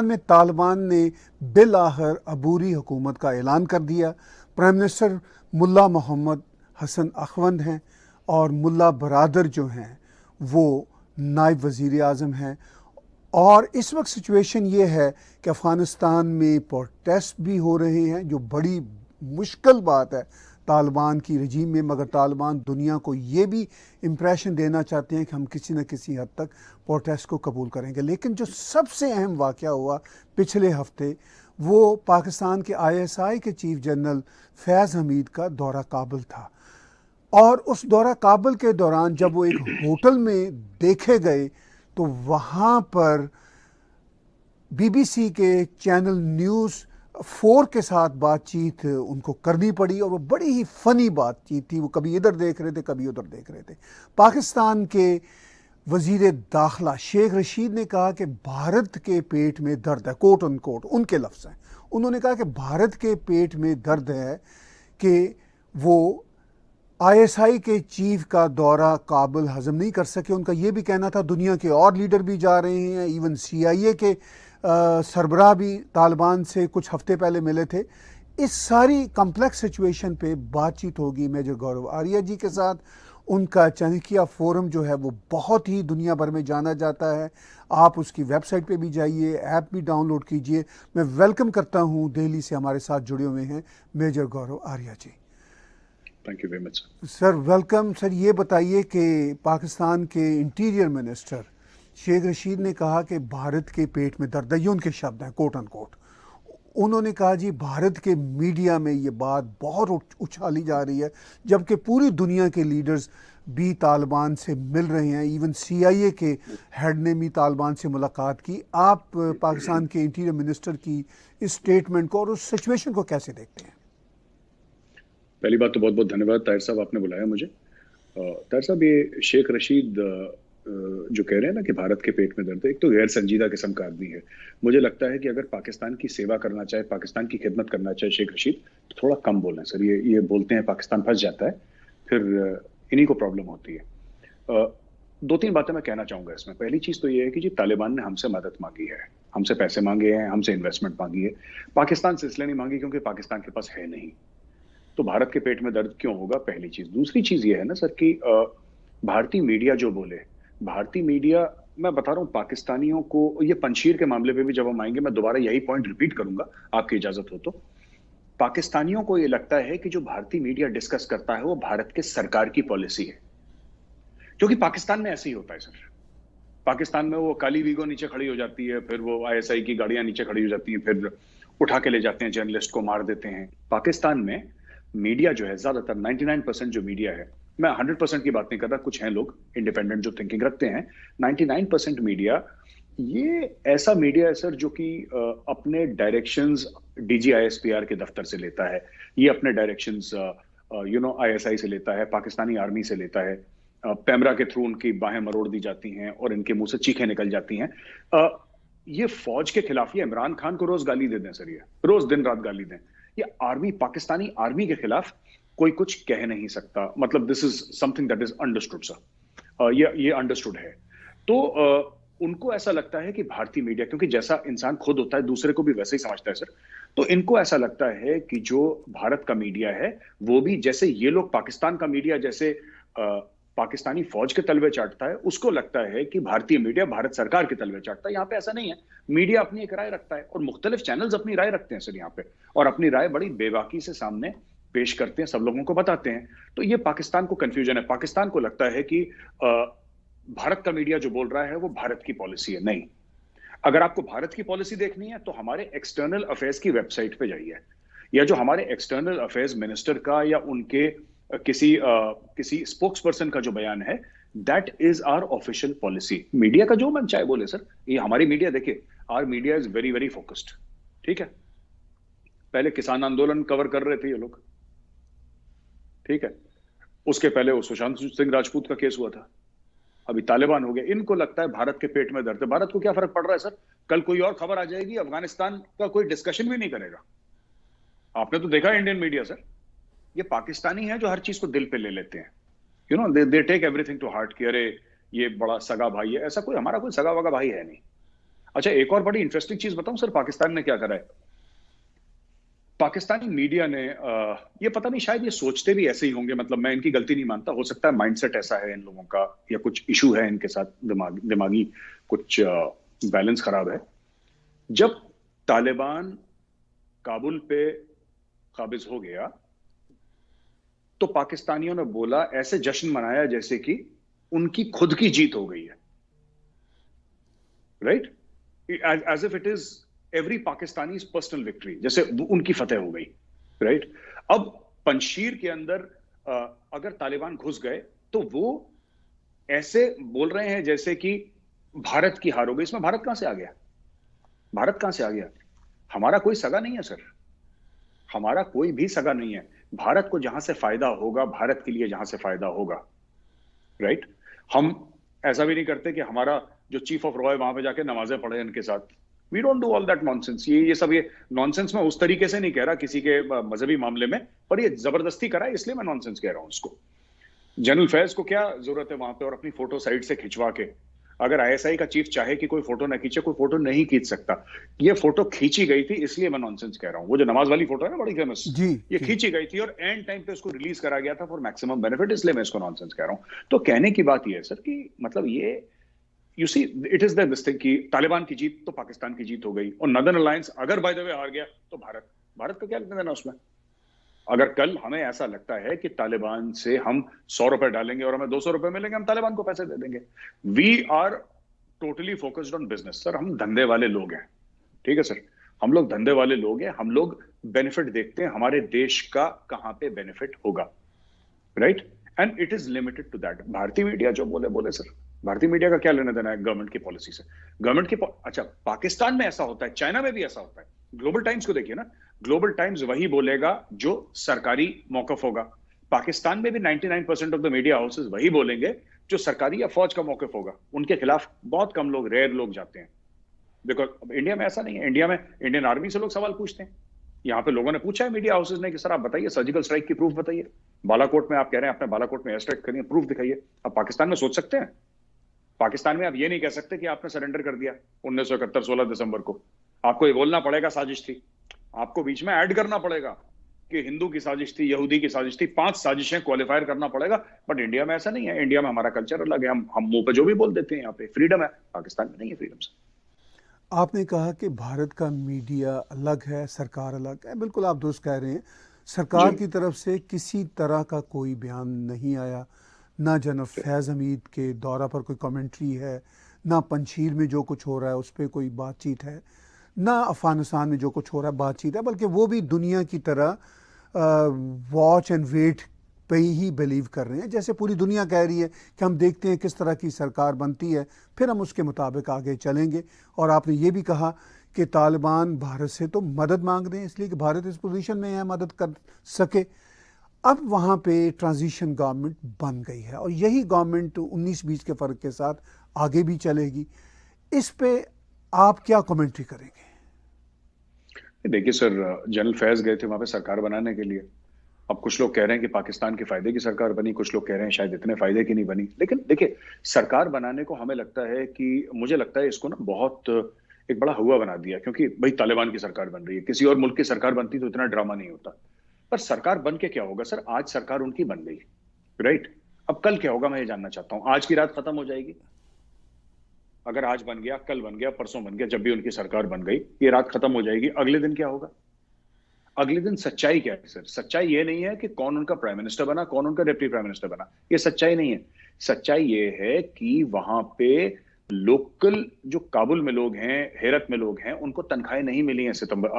में तालिबान ने बिल आखिर अबूरी हुकूमत का ऐलान कर दिया। प्राइम मिनिस्टर मुल्ला मोहम्मद हसन अखवंद हैं और मुल्ला बरादर जो हैं वो नायब वज़ीर आज़म हैं। और इस वक्त सिचुएशन ये है कि अफ़गानिस्तान में प्रोटेस्ट भी हो रहे हैं, जो बड़ी मुश्किल बात है तालिबान की रजीम में, मगर तालिबान दुनिया को ये भी इम्प्रेशन देना चाहते हैं कि हम किसी न किसी हद तक प्रोटेस्ट को कबूल करेंगे। लेकिन जो सबसे अहम वाक़या हुआ पिछले हफ्ते वो पाकिस्तान के ISI के चीफ जनरल फैज़ हमीद का दौरा काबुल था। और उस दौरा काबुल के दौरान जब वो एक होटल में देखे गए तो वहाँ पर BBC के चैनल न्यूज़ 4 के साथ बातचीत उनको करनी पड़ी और वो बड़ी ही फ़नी बातचीत थी। वो कभी इधर देख रहे थे, कभी उधर देख रहे थे। पाकिस्तान के वज़ीर दाखिला शेख रशीद ने कहा कि भारत के पेट में दर्द है, कोट अनकोट उनके लफ्ज़ हैं। उन्होंने कहा कि भारत के पेट में दर्द है कि वो ISI के चीफ का दौरा काबुल हजम नहीं कर सके। उनका ये भी कहना था दुनिया के और लीडर भी जा रहे हैं, इवन CIA के सरबराह भी तालिबान से कुछ हफ्ते पहले मिले थे। इस सारी कम्प्लेक्स सिचुएशन पे बातचीत होगी मेजर गौरव आर्या जी के साथ। उनका चाणक्य फोरम जो है वो बहुत ही दुनिया भर में जाना जाता है। आप उसकी वेबसाइट पे भी जाइए, ऐप भी डाउनलोड कीजिए। मैं वेलकम करता हूँ दिल्ली से हमारे साथ जुड़े हुए हैं major Gaurav Arya ji. Thank you very much sir, welcome. Sir, ये बताइए कि पाकिस्तान के इंटीरियर मिनिस्टर शेख रशीद ने कहा कि भारत के पेट में दर्द है, ये उनके शब्द हैं कोट अनकोट। उन्होंने कहा जी भारत के मीडिया में ये बात बहुत उछाली जा रही है, जबकि पूरी दुनिया के लीडर्स भी तालिबान से मिल रहे हैं। इवन CIA के हेड ने भी तालिबान से मुलाकात की। आप पाकिस्तान के इंटीरियर मिनिस्टर की इस स्टेटमेंट को और उस सिचुएशन को कैसे देखते हैं? पहली बात तो बहुत बहुत धन्यवाद ताहिर साहब, आपने बुलाया मुझे। ताहिर साहब, ये शेख रशीद जो कह रहे हैं ना कि भारत के पेट में दर्द है, एक तो गैर संजीदा किस्म का आदमी है। मुझे लगता है कि अगर पाकिस्तान की सेवा करना चाहे, पाकिस्तान की खिदमत करना चाहे शेख रशीद, तो थोड़ा कम बोलें सर। ये बोलते हैं पाकिस्तान फंस जाता है, फिर इन्हीं को प्रॉब्लम होती है। दो तीन बातें मैं कहना चाहूंगा इसमें। पहली चीज तो ये है कि जी तालिबान ने हमसे मदद मांगी है, हमसे पैसे मांगे हैं, हमसे इन्वेस्टमेंट मांगी है। पाकिस्तान से इसलिए नहीं मांगी क्योंकि पाकिस्तान के पास है नहीं। तो भारत के पेट में दर्द क्यों होगा, पहली चीज। दूसरी चीज ये है ना सर कि भारतीय मीडिया जो बोले, भारतीय मीडिया, मैं बता रहा हूं पाकिस्तानियों को, ये पंजशीर के मामले पे भी जब हम आएंगे मैं दोबारा यही पॉइंट रिपीट करूंगा, आपकी इजाजत हो तो। पाकिस्तानियों को ये लगता है कि जो भारतीय मीडिया डिस्कस करता है वो भारत के सरकार की पॉलिसी है, क्योंकि पाकिस्तान में ऐसे ही होता है सर। पाकिस्तान में वो काली वीगो नीचे खड़ी हो जाती है, फिर वो ISI की गाड़ियां नीचे खड़ी हो जाती हैं, फिर उठा के ले जाते हैं, जर्नलिस्ट को मार देते हैं। पाकिस्तान में मीडिया जो है, ज्यादातर 99% जो मीडिया है, मैं 100% की बात नहीं कर रहा, कुछ हैं लोग इंडिपेंडेंट जो थिंकिंग रखते हैं, 99% मीडिया ये ऐसा मीडिया है सर जो कि अपने डायरेक्शंस DGISPR के दफ्तर से लेता है, ये अपने डायरेक्शंस ISI से लेता है, पाकिस्तानी आर्मी से लेता है। पैमरा के थ्रू उनकी बाहें मरोड़ दी जाती हैं और इनके मुंह से चीखें निकल जाती हैं। ये फौज के खिलाफ, ये इमरान खान को रोज गाली दे दें सर, ये रोज दिन रात गाली दें। ये आर्मी, पाकिस्तानी आर्मी के खिलाफ कोई कुछ कह नहीं सकता। मतलब this is something that is understood sir, ये अंडरस्टूड है। तो उनको ऐसा लगता है कि भारतीय मीडिया, क्योंकि जैसा इंसान खुद होता है दूसरे को भी वैसे ही समझता है सर, तो इनको ऐसा लगता है कि जो भारत का मीडिया है वो भी जैसे ये लोग पाकिस्तान का मीडिया जैसे पाकिस्तानी फौज के तलवे चाटता है, उसको लगता है कि भारतीय मीडिया भारत सरकार के तलवे चाटता है। यहाँ पे ऐसा नहीं है। मीडिया अपनी एक राय रखता है और मुख्तलिफ चैनल्स अपनी राय रखते हैं सर यहाँ पे, और अपनी राय बड़ी बेबाकी से सामने पेश करते हैं, सब लोगों को बताते हैं। तो ये पाकिस्तान को कंफ्यूजन है। पाकिस्तान को लगता है कि भारत का मीडिया जो बोल रहा है वो भारत की पॉलिसी है। नहीं, अगर आपको भारत की पॉलिसी देखनी है तो हमारे एक्सटर्नल अफेयर्स की वेबसाइट पे जाइए, या जो हमारे एक्सटर्नल अफेयर्स मिनिस्टर का या उनके किसी स्पोक्स पर्सन का जो बयान है, that is our official policy. Media का जो मन चाहे बोले सर, ये हमारी मीडिया, देखिए our media is very very focused. ठीक है, पहले किसान आंदोलन कवर कर रहे थे ये लोग, ठीक है, उसके पहले वो सुशांत सिंह राजपूत का केस हुआ था, अभी तालिबान हो गया। इनको लगता है भारत के पेट में दर्द है। भारत को क्या फर्क पड़ रहा है सर, कल कोई और खबर आ जाएगी, अफगानिस्तान का कोई डिस्कशन भी नहीं करेगा। आपने तो देखा इंडियन मीडिया सर, ये पाकिस्तानी है जो हर चीज को दिल पे ले लेते हैं। They take everything to heart कि अरे ये बड़ा सगा भाई है। ऐसा कोई हमारा कोई सगा वगा भाई है नहीं। अच्छा, एक और बड़ी इंटरेस्टिंग चीज बताऊं सर, पाकिस्तान ने क्या करा है। पाकिस्तानी मीडिया ने ये पता नहीं, शायद ये सोचते भी ऐसे ही होंगे, मतलब मैं इनकी गलती नहीं मानता, हो सकता है माइंडसेट ऐसा है इन लोगों का, या कुछ इशू है इनके साथ, दिमागी कुछ बैलेंस खराब है। जब तालिबान काबुल पे काबिज हो गया तो पाकिस्तानियों ने बोला, ऐसे जश्न मनाया जैसे कि उनकी खुद की जीत हो गई है, right, as if it is every Pakistani personal victory, जैसे उनकी फतेह हो गई, राइट। अब पंजशीर के अंदर अगर तालिबान घुस गए तो वो ऐसे बोल रहे हैं जैसे कि भारत की हार हो गई। इसमें भारत कहां से आ गया? भारत कहां से आ गया? हमारा कोई सगा नहीं है सर, हमारा कोई भी सगा नहीं है। भारत को जहां से फायदा होगा, भारत के लिए जहां से फायदा होगा, राइट। हम ऐसा भी नहीं करते कि हमारा जो चीफ ऑफ रॉ है वहां पे जाके नमाजें पढ़े इनके साथ। We don't do all that nonsense. ये सब ये नॉनसेंस मैं उस तरीके से नहीं कह रहा किसी के मजहबी मामले में, पर ये जबरदस्ती करा है इसलिए मैं नॉनसेंस कह रहा हूं उसको। जनरल फैज को क्या जरूरत है वहां पे और अपनी फोटो साइड से खिंचवा के? अगर आईएसआई का चीफ चाहे कि कोई फोटो ना खींचे, कोई फोटो नहीं खींच सकता। ये फोटो खींची गई थी इसलिए मैं नॉनसेंस कह रहा हूं। वो जो नमाज वाली फोटो है ना, बड़ी फेमस, जी ये जी। खींची गई थी और एंड टाइम पे उसको रिलीज करा गया था फॉर मैक्सिमम बेनिफिट, इसलिए मैं इसको नॉनसेंस कह रहा हूं। तो कहने की बात ये है सर कि मतलब ये you see it is this thing कि तालिबान की जीत तो पाकिस्तान की जीत हो गई, और नदर्न अलायंस अगर बाय द वे हार गया तो भारत का क्या लेना देना उसमें? अगर कल हमें ऐसा लगता है कि तालिबान से हम 100 रुपए डालेंगे और हमें 200 रुपए मिलेंगे, हम तालिबान को पैसे दे देंगे। We are totally focused on business sir, हम धंधे वाले लोग हैं, ठीक है सर, हम लोग धंधे वाले लोग हैं, हम लोग बेनिफिट देखते हैं, हमारे देश का कहां पे बेनिफिट होगा, right, and it is limited to that. भारतीय मीडिया जो बोले बोले सर, भारतीय मीडिया का क्या लेना देना है गवर्नमेंट की पॉलिसी से? गवर्नमेंट की अच्छा, पाकिस्तान में ऐसा होता है, चाइना में भी ऐसा होता है। ग्लोबल टाइम्स को देखिए ना, ग्लोबल टाइम्स वही बोलेगा जो सरकारी मौकफ होगा। पाकिस्तान में भी 99% ऑफ द मीडिया हाउसेस वही बोलेंगे जो सरकारी या फौज का मौकफ होगा। उनके खिलाफ बहुत कम लोग, रेयर लोग जाते हैं। बिकॉज इंडिया में ऐसा नहीं है। इंडिया में इंडियन आर्मी से लोग सवाल पूछते हैं। यहाँ पे लोगों ने पूछा है मीडिया हाउसेस ने कि सर आप बताइए सर्जिकल स्ट्राइक की प्रूफ बताइए। बालाकोट में आप कह रहे हैं आपने बालाकोट में एयर स्ट्राइक करी है, प्रूफ दिखाइए। अब पाकिस्तान में सोच सकते हैं? पाकिस्तान में आप ये नहीं कह सकते कि आपने सरेंडर कर दिया 1971 16 दिसंबर को। आपको ये बोलना पड़ेगा साजिश थी। आपको बीच में ऐड करना पड़ेगा कि हिंदू की साजिश थी, यहूदी की साजिश थी, 5 साजिशें क्वालिफायर करना पड़ेगा। बट इंडिया में ऐसा नहीं है। इंडिया में हमारा कल्चर अलग है, हम मुंह पे जो भी बोल देते हैं, यहाँ पे फ्रीडम है। पाकिस्तान में नहीं है फ्रीडम से। आपने कहा कि भारत का मीडिया अलग है, सरकार अलग है। बिल्कुल आप दुरुस्त कह रहे हैं। सरकार की तरफ से किसी तरह का कोई बयान नहीं आया, ना जनरल फैज़ हमीद के दौरा पर कोई कमेंट्री है, ना पंजशीर में जो कुछ हो रहा है उस पर कोई बातचीत है, ना अफ़गानिस्तान में जो कुछ हो रहा है बातचीत है, बल्कि वो भी दुनिया की तरह वॉच एंड वेट पे ही बिलीव कर रहे हैं। जैसे पूरी दुनिया कह रही है कि हम देखते हैं किस तरह की सरकार बनती है, फिर हम उसके मुताबिक आगे चलेंगे। और आपने ये भी कहा कि तालिबान भारत से तो मदद मांग रहे हैं इसलिए कि भारत इस पोजीशन में है मदद कर सके। अब वहाँ पे ट्रांजिशन गवर्नमेंट बन गई है और यही गवर्नमेंट 19-20 के फ़र्क के साथ आगे भी चलेगी। इस पे आप क्या कमेंट्री करेंगे? देखिए सर, जनरल फैज गए थे वहां पे सरकार बनाने के लिए। अब कुछ लोग कह रहे हैं कि पाकिस्तान के फायदे की सरकार बनी, कुछ लोग कह रहे हैं शायद इतने फायदे की नहीं बनी। लेकिन देखिए, सरकार बनाने को हमें लगता है कि, मुझे लगता है इसको ना बहुत एक बड़ा हुआ बना दिया, क्योंकि भाई तालिबान की सरकार बन रही है। किसी और मुल्क की सरकार बनती तो इतना ड्रामा नहीं होता। पर सरकार बन के क्या होगा सर? आज सरकार उनकी बन गई, राइट। अब कल क्या होगा मैं ये जानना चाहता हूं। आज की रात खत्म हो जाएगी। अगर आज बन गया, कल बन गया, परसों बन गया, जब भी उनकी सरकार बन गई, ये रात खत्म हो जाएगी। अगले दिन क्या होगा? अगले दिन सच्चाई क्या है सर? सच्चाई ये नहीं है कि कौन उनका प्राइम मिनिस्टर बना, कौन उनका डिप्टी प्राइम मिनिस्टर बना। ये सच्चाई नहीं है। सच्चाई ये है कि वहां पे लोकल जो काबुल में लोग हैं, हेरत में लोग हैं, उनको तनख्वाहें नहीं मिली हैं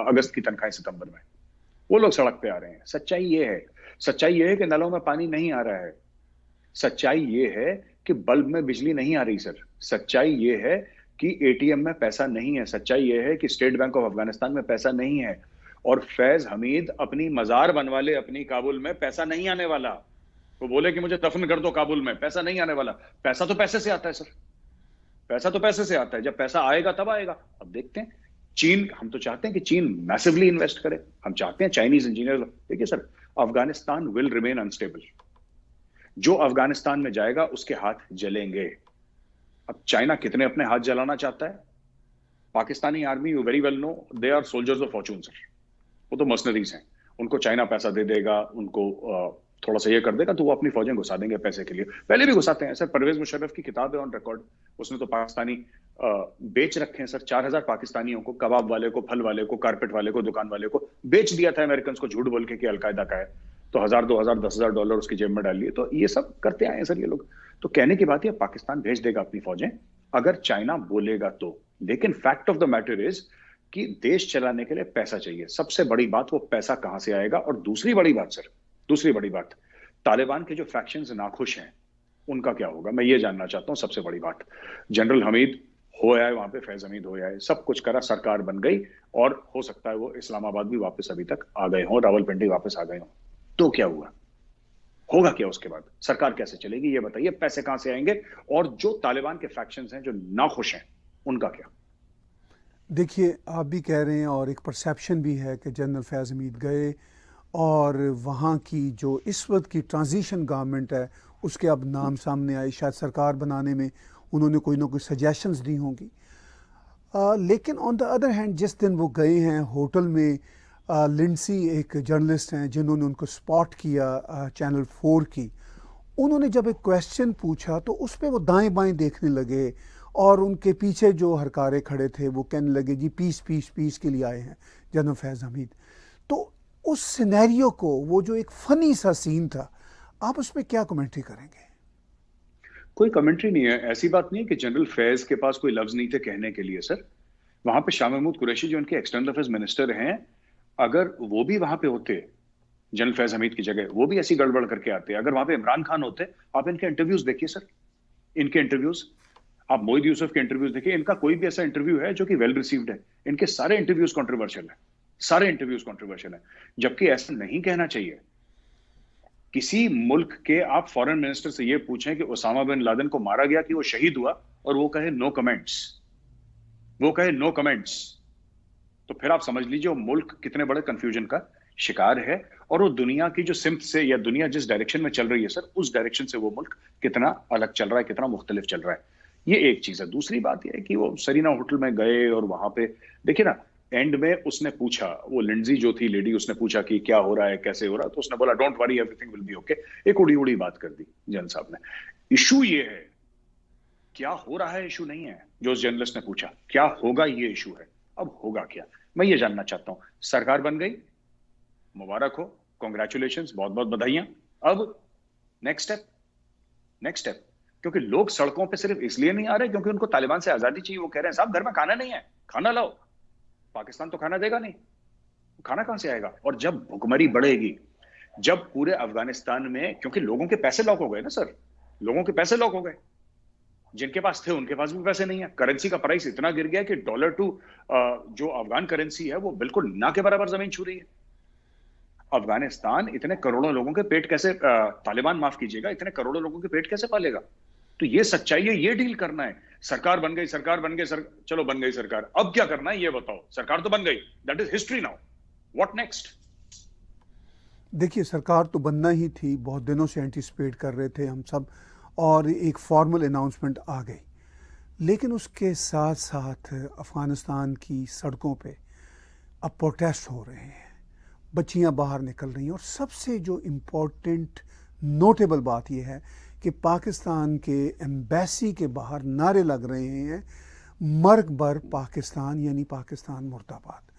अगस्त की तनख्वाहें सितंबर में। वो लोग सड़क पे आ रहे हैं। सच्चाई ये है। सच्चाई ये है कि नलों में पानी नहीं आ रहा है। सच्चाई ये है कि बल्ब में बिजली नहीं आ रही सर। सच्चाई ये है कि एटीएम में पैसा नहीं है। सच्चाई ये है कि स्टेट बैंक ऑफ अफगानिस्तान में पैसा नहीं है। और फैज हमीद अपनी मजार बनवा ले अपनी काबुल में, पैसा नहीं आने वाला। वो बोले कि मुझे दफन कर दो काबुल में, पैसा नहीं आने वाला। पैसा तो पैसे से आता है सर, पैसा तो पैसे से आता है। जब पैसा आएगा तब आएगा। अब देखते हैं। चीन, हम तो चाहते हैं कि चीन मैसिवली इन्वेस्ट करे। हम चाहते हैं चाइनीज इंजीनियर। देखिए sir, Afghanistan will remain unstable. जो अफगानिस्तान में जाएगा उसके हाथ जलेंगे। अब चाइना कितने अपने हाथ जलाना चाहता है? Pakistani army, you very well know, they are soldiers of fortune sir. वो तो मर्सनरीज हैं, उनको चाइना पैसा दे देगा, उनको थोड़ा सा ये कर देगा तो वो अपनी फौजें घुसा देंगे पैसे के लिए। पहले भी घुसाते हैं सर, परवेज मुशर्रफ की किताब है ऑन रिकॉर्ड, उसने तो पाकिस्तानी बेच रखे हैं सर। 4000 पाकिस्तानियों को, कबाब वाले को, फल वाले को, कारपेट वाले को, दुकान वाले को बेच दिया था अमेरिकन को, झूठ बोल के कि अलकायदा का है, तो 1000, 2000, 10,000 डॉलर उसकी जेब में डाल लिए। तो ये सब करते आए हैं सर ये लोग। तो कहने की बात है पाकिस्तान भेज देगा अपनी फौजें अगर चाइना बोलेगा तो, लेकिन fact of the matter is कि देश चलाने के लिए पैसा चाहिए। सबसे बड़ी बात, वो पैसा कहां से आएगा। और दूसरी बड़ी बात सर, दूसरी बड़ी बात, तालिबान के जो फैक्शंस नाखुश हैं उनका क्या होगा, मैं ये जानना चाहता हूं। सबसे बड़ी बात, जनरल हमीद हो आए वहां पे, फैज हमीद हो आए, सब कुछ करा, सरकार बन गई, और हो सकता है वो इस्लामाबाद भी वापस अभी तक आ गए हों, रावलपिंडी वापस आ गए हों, तो क्या हुआ, होगा क्या उसके बाद, सरकार कैसे चलेगी, ये बताइए। पैसे कहां से आएंगे, और जो तालिबान के फैक्शंस हैं जो नाखुश हैं उनका क्या। देखिए, आप भी कह रहे हैं और एक परसेप्शन भी है कि जनरल फैज़ हमीद गए और वहाँ की जो इस वक्त की ट्रांजिशन गवर्नमेंट है उसके अब नाम सामने आए, शायद सरकार बनाने में उन्होंने कोई ना कोई सजेशंस दी होंगी। लेकिन ऑन द अदर हैंड जिस दिन वो गए हैं होटल में, लिंडसी एक जर्नलिस्ट हैं जिन्होंने उनको स्पॉट किया चैनल 4 की, उन्होंने जब एक क्वेश्चन पूछा तो उस पर वो दाएं बाएं देखने लगे और उनके पीछे जो हरकारे खड़े थे वो कहने लगे जी पीस पीस पीस के लिए आए हैं जनरल फैज़ हमीद। तो उस सिनेरियो को, वो जो एक फनी सा सीन था, आप उस पर क्या कमेंट्री करेंगे? कोई कमेंट्री नहीं है, ऐसी बात नहीं है कि जनरल फैज के पास कोई लफ्ज नहीं थे कहने के लिए सर। वहां पे शाह महमूद कुरैशी जो उनके एक्सटर्नल अफेयर्स मिनिस्टर हैं, अगर वो भी वहां पे होते जनरल फैज हमीद की जगह, वो भी ऐसी गड़बड़ करके आते। अगर वहां पे इमरान खान होते, आप इनके इंटरव्यूज देखिए सर, इनके इंटरव्यूज, आप मोहिद यूसुफ के इंटरव्यूज देखिए, इनका कोई भी ऐसा इंटरव्यू है जो कि वेल रिसीव्ड है? इनके सारे इंटरव्यूज कंट्रोवर्शियल है, सारे इंटरव्यूज कंट्रोवर्शियल है, जबकि ऐसा नहीं कहना चाहिए। किसी मुल्क के आप फॉरेन मिनिस्टर से ये पूछें कि ओसामा बिन लादेन को मारा गया कि वो शहीद हुआ, और वो कहे नो कमेंट्स, वो कहे नो कमेंट्स, तो फिर आप समझ लीजिए वो मुल्क कितने बड़े कंफ्यूजन का शिकार है, और वो दुनिया की जो सिमत से, या दुनिया जिस डायरेक्शन में चल रही है सर, उस डायरेक्शन से वो मुल्क कितना अलग चल रहा है, कितना मुख्तलिफ चल रहा है। ये एक चीज है। दूसरी बात यह है कि वो सरीना होटल में गए और वहां पे देखिए ना, एंड में उसने पूछा, वो लिंडजी जो थी लेडी, उसने पूछा कि क्या हो रहा है, कैसे हो रहा है, तो उसने बोला don't worry, everything will be okay. एक उड़ी उड़ी बात कर दी जन साहब ने। इशू ये है, क्या हो रहा है इशू नहीं है जो उस जर्नलिस्ट ने पूछा, क्या होगा ये इशू है। अब होगा क्या, मैं ये जानना चाहता हूं। सरकार बन गई, मुबारक हो, कॉन्ग्रेचुलेशंस, बहुत बहुत बधाइयां। अब नेक्स्ट स्टेप, नेक्स्ट स्टेप, क्योंकि लोग सड़कों पे सिर्फ इसलिए नहीं आ रहे क्योंकि उनको तालिबान से आजादी चाहिए। वो कह रहे हैं साहब घर में खाना नहीं है, खाना लाओ। पाकिस्तान तो खाना देगा नहीं, खाना कहां से आएगा। और जब भुखमरी बढ़ेगी, जब पूरे अफगानिस्तान में, क्योंकि लोगों के पैसे लॉक हो गए ना सर, लोगों के पैसे लॉक हो गए, जिनके पास थे उनके पास भी पैसे नहीं है। करेंसी का प्राइस इतना गिर गया कि डॉलर टू जो अफगान करेंसी है वो बिल्कुल ना के बराबर जमीन छू रही है। अफगानिस्तान इतने करोड़ों लोगों के पेट कैसे, तालिबान माफ कीजिएगा, इतने करोड़ों लोगों के पेट कैसे पालेगा। तो ये सच्चाई है, ये डील करना है। सरकार बन गई, सरकार बन गई, चलो बन गई सरकार, अब क्या करना है ये बताओ। सरकार तो बन गई, that is history now, what next. देखिए, सरकार तो बनना ही थी, बहुत दिनों से एंटिसिपेट कर रहे थे हम सब, और एक फॉर्मल अनाउंसमेंट आ गई। लेकिन उसके साथ साथ अफ़गानिस्तान की सड़कों पे अब प्रोटेस्ट हो रहे हैं, बच्चियां बाहर निकल रही हैं, और सबसे जो इम्पोर्टेंट नोटेबल बात यह है कि पाकिस्तान के एम्बेसी के बाहर नारे लग रहे हैं, मर्ग बर पाकिस्तान, यानी पाकिस्तान मुर्दाबाद।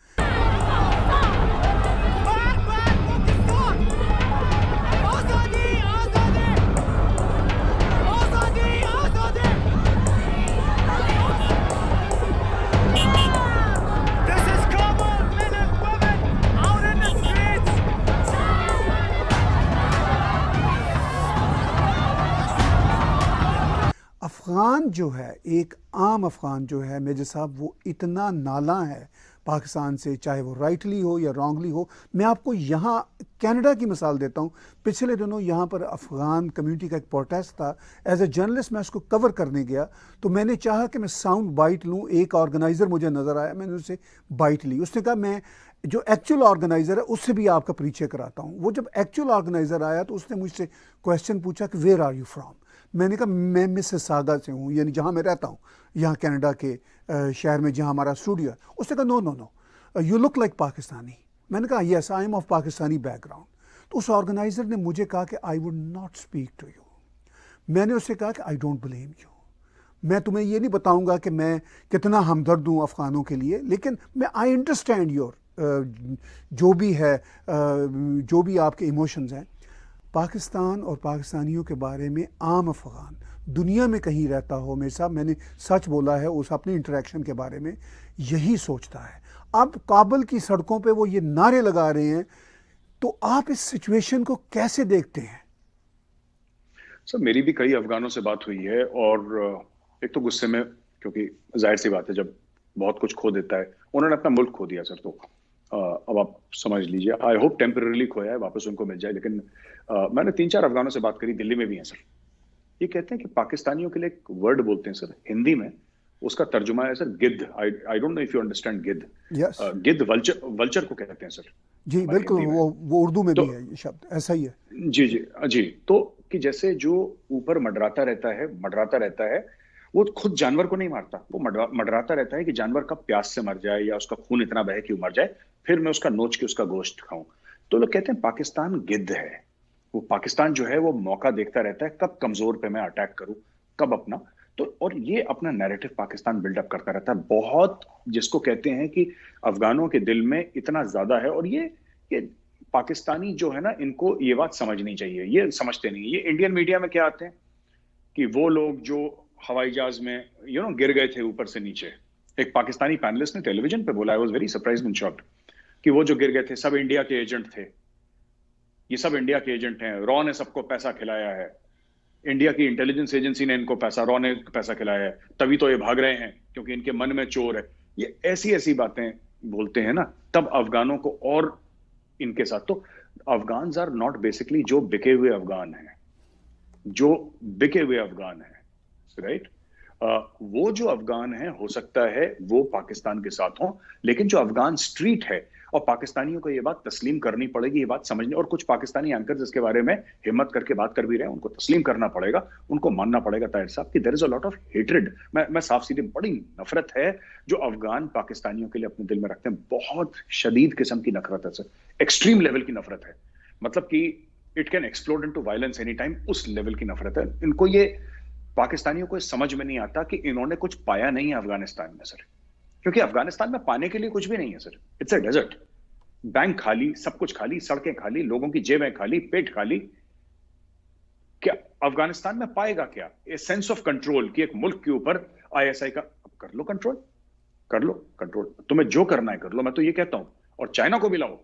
अफ़गान जो है, एक आम अफ़गान जो है मेजर साहब, वो इतना नाला है पाकिस्तान से, चाहे वो राइटली हो या रॉन्गली हो। मैं आपको यहाँ कनाडा की मिसाल देता हूँ। पिछले दिनों यहाँ पर अफ़गान कम्युनिटी का एक प्रोटेस्ट था। एज ए जर्नलिस्ट मैं उसको कवर करने गया, तो मैंने चाहा कि मैं साउंड बाइट लूँ। एक ऑर्गेनाइज़र मुझे नज़र आया, मैंने उससे बाइट ली। उसने कहा मैं जो एक्चुअल ऑर्गेनाइज़र है उससे भी आपका परिचय कराता हूँ। वो जब एक्चुअल ऑर्गेनाइज़र आया तो उसने मुझसे क्वेश्चन पूछा कि वेयर आर यू फ्राम। मैंने कहा मैं मिसिसागा से हूँ, यानी जहाँ मैं रहता हूँ, यहाँ कनाडा के शहर में जहाँ हमारा स्टूडियो है। उसने कहा no no no, you look like Pakistani. मैंने कहा yes I am of Pakistani background. तो उस ऑर्गेनाइजर ने मुझे कहा कि I would not speak to you. मैंने उससे कहा कि आई डोंट ब्लेम यू, मैं तुम्हें ये नहीं बताऊंगा कि मैं कितना हमदर्द हूँ अफ़गानों के लिए, लेकिन मैं आई अंडरस्टैंड योर जो भी है, जो भी आपके इमोशंस हैं। पाकिस्तान और पाकिस्तानियों के बारे में आम अफ़गान दुनिया में कहीं रहता हो, मेरे साहब मैंने सच बोला है, उस अपनी इंटरेक्शन के बारे में यही सोचता है। अब काबुल की सड़कों पे वो ये नारे लगा रहे हैं, तो आप इस सिचुएशन को कैसे देखते हैं? सर मेरी भी कई अफगानों से बात हुई है, और एक तो गुस्से में, क्योंकि जाहिर सी बात है जब बहुत कुछ खो देता है, उन्होंने अपना मुल्क खो दिया सर, तो अब आप समझ लीजिए, आई होप टेम्पररीली खोया है, वापस उनको मिल जाए। लेकिन मैंने 3-4 अफगानों से बात करी, दिल्ली में भी हैं सर। ये कहते हैं कि पाकिस्तानियों के लिए एक वर्ड बोलते हैं सर हिंदी में, उसका तर्जुमा है सर गिद्ध। I don't know if you understand गिद्ध। यस, गिद्ध वल्चर को कहते हैं सर। जी बिल्कुल, वो उर्दू में भी है ये शब्द, ऐसा ही है। जी जी जी। तो कि जैसे जो ऊपर मंडराता रहता है, वो खुद जानवर को नहीं मारता, वो मंडराता रहता है कि जानवर का प्यास से मर जाए या उसका खून इतना बहे कि वो मर जाए, फिर मैं उसका नोच के उसका गोश्त खाऊं। तो लोग कहते हैं पाकिस्तान गिद्ध है। वो पाकिस्तान जो है वो मौका देखता रहता है, कब कमजोर पे मैं अटैक करूं, कब अपना। तो और ये अपना नैरेटिव पाकिस्तान बिल्डअप करता रहता है बहुत, जिसको कहते हैं कि अफगानों के दिल में इतना ज्यादा है। और ये पाकिस्तानी जो है ना, इनको ये बात समझनी चाहिए, ये समझते नहीं। ये इंडियन मीडिया में क्या आते हैं कि वो लोग जो हवाई जहाज में गिर गए थे ऊपर से नीचे, एक पाकिस्तानी पैनलिस्ट ने टेलीविजन पे बोला, I was very surprised and shocked, कि वो जो गिर गए थे सब इंडिया के एजेंट थे, ये सब इंडिया के एजेंट हैं, रॉ ने सबको पैसा खिलाया है, इंडिया की इंटेलिजेंस एजेंसी ने इनको पैसा, रॉ ने पैसा खिलाया है, तभी तो ये भाग रहे हैं क्योंकि इनके मन में चोर है। ये ऐसी ऐसी बातें बोलते हैं ना, तब अफगानों को और इनके साथ। तो अफगान आर नॉट बेसिकली जो बिके हुए अफगान हैं, जो बिके हुए अफगान हैं, राइट। वो जो अफगान है, हो सकता है वो पाकिस्तान के साथ हो, लेकिन जो अफगान स्ट्रीट है, और पाकिस्तानियों को ये बात तस्लीम करनी पड़ेगी, ये बात समझने। और कुछ पाकिस्तानी एंकर्स इसके बारे में हिम्मत करके बात कर भी रहे हैं, उनको तस्लीम करना पड़ेगा, उनको मानना पड़ेगा ताहिर साहब कि there is a lot of hatred. मैं साफ सीधे, बड़ी नफरत है जो अफगान पाकिस्तानियों के लिए अपने दिल में रखते हैं, बहुत शदीद किस्म की नफरत है सर, एक्सट्रीम लेवल की नफरत है, मतलब कि it can explode into violence any time, उस लेवल की नफरत है इनको। ये पाकिस्तानियों को समझ में नहीं आता कि इन्होंने कुछ पाया नहीं है अफगानिस्तान में सर, क्योंकि अफगानिस्तान में पाने के लिए कुछ भी नहीं है sir. It's a desert, bank खाली, सब कुछ खाली, सड़कें खाली, लोगों की जेबें खाली, पेट खाली। क्या अफगानिस्तान में पाएगा क्या? ए सेंस ऑफ कंट्रोल कि एक मुल्क के ऊपर आईएसआई का, कर लो कंट्रोल, कर लो कंट्रोल, तुम्हें जो करना है कर लो, मैं तो ये कहता हूं। और चाइना को भी लाओ,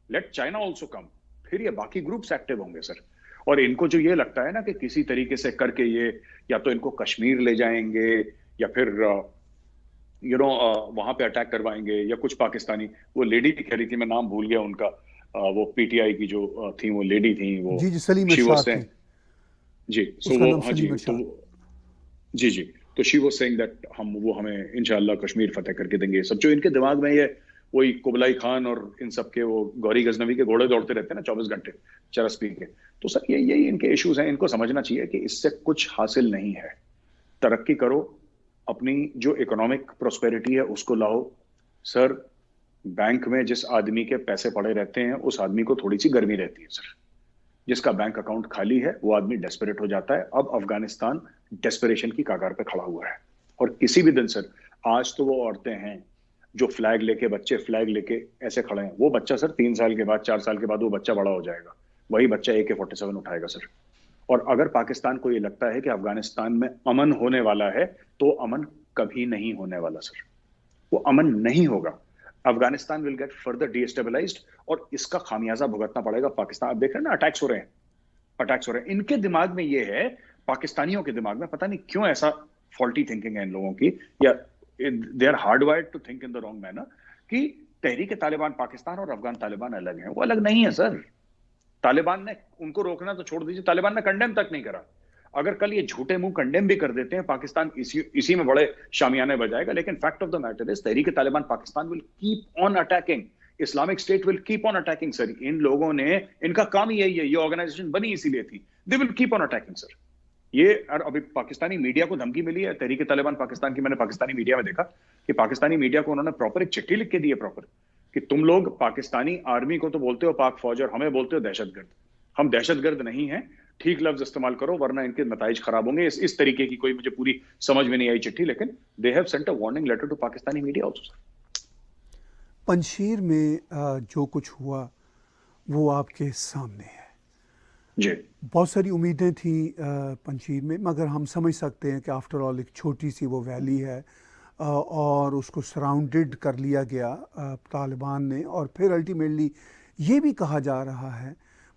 लेट चाइना ऑल्सो कम, फिर ये बाकी ग्रुप्स एक्टिव होंगे सर। और इनको जो ये लगता है ना कि किसी तरीके से करके ये या तो इनको कश्मीर ले जाएंगे या फिर वहां पे अटैक करवाएंगे, या कुछ पाकिस्तानी, वो लेडी कह रही थी, मैं नाम भूल गया उनका, वो पीटीआई की जो थी, वो लेडी थी, वो जी सलीम इरशाद थी जी। सो वो, हाँ जी, तो जी जी, तो शी वाज सेइंग दैट हमें इंशाल्लाह कश्मीर फतेह करके देंगे। सब जो इनके दिमाग में ये वही कुबलाई खान और इन सब के, वो गौरी गजनवी के घोड़े दौड़ते रहते हैं ना 24 घंटे चरस पी के। तो सर यही इनके इश्यूज हैं, इनको समझना चाहिए कि इससे कुछ हासिल नहीं है। तरक्की करो, अपनी जो इकोनॉमिक प्रोस्पेरिटी है उसको लाओ सर। बैंक में जिस आदमी के पैसे पड़े रहते हैं, उस आदमी को थोड़ी सी गर्मी रहती है सर। जिसका बैंक अकाउंट खाली है वो आदमी डेस्परेट हो जाता है। अब अफगानिस्तान डेस्परेशन की कगार पे खड़ा हुआ है, और किसी भी दिन सर, आज तो वो औरतें हैं जो फ्लैग लेके, बच्चे फ्लैग लेके ऐसे खड़े हैं, वो बच्चा सर 3 साल के बाद, 4 साल के बाद वो बच्चा बड़ा हो जाएगा, वही बच्चा AK-47 उठाएगा सर। और अगर पाकिस्तान को ये लगता है कि अफगानिस्तान में अमन होने वाला है, तो अमन कभी नहीं होने वाला सर, वो अमन नहीं होगा। अफगानिस्तान विल गेट फर्दर डीस्टेबलाइज्ड, और इसका खामियाजा भुगतना पड़ेगा पाकिस्तान। अब देख रहे हैं ना, अटैक्स हो रहे हैं, इनके दिमाग में ये है, पाकिस्तानियों के दिमाग में पता नहीं क्यों ऐसा फॉल्टी थिंकिंग है इन लोगों की, या they are hardwired to think in the wrong manner, कि तहरीक तालिबान पाकिस्तान और अफगान तालिबान अलग है। वो अलग नहीं है सर। तालिबान ने उनको रोकना तो छोड़ दीजिए, तालिबान ने कंडेम तक नहीं करा। अगर कल ये झूठे मुंह कंडेम भी कर देते हैं, पाकिस्तान इसी में बड़े शामियाने बजाएगा। लेकिन fact of the matter is, Tehreek Taliban Pakistan will keep on attacking, Islamic State will keep on attacking sir. इन लोगों ने, इनका काम ही यही है, ये ऑर्गेनाइजेशन बनी इसीलिए थी, they will keep on attacking sir. ये और अभी पाकिस्तानी मीडिया को धमकी मिली है तहरीक तालिबान पाकिस्तान की, मैंने पाकिस्तानी मीडिया में देखा कि पाकिस्तानी मीडिया को उन्होंने प्रॉपर एक चिट्ठी लिख के दी है प्रॉपर, कि तुम लोग पाकिस्तानी आर्मी को तो बोलते हो पाक फौज और हमें बोलते हो दहशतगर्द। हम दहशतगर्द नहीं हैं, ठीक लफ्ज इस्तेमाल करो वरना इनके नताइज खराब होंगे। इस तरीके की कोई मुझे पूरी समझ में नहीं आई चिट्ठी, लेकिन they have sent a warning letter to Pakistani media also sir. Panjshir में जो कुछ हुआ वो आपके सामने है जी। बहुत सारी उम्मीदें थी पंजशीर में, मगर हम समझ सकते हैं कि आफ्टर ऑल एक छोटी सी वो वैली है और उसको सराउंडेड कर लिया गया तालिबान ने। और फिर अल्टीमेटली ये भी कहा जा रहा है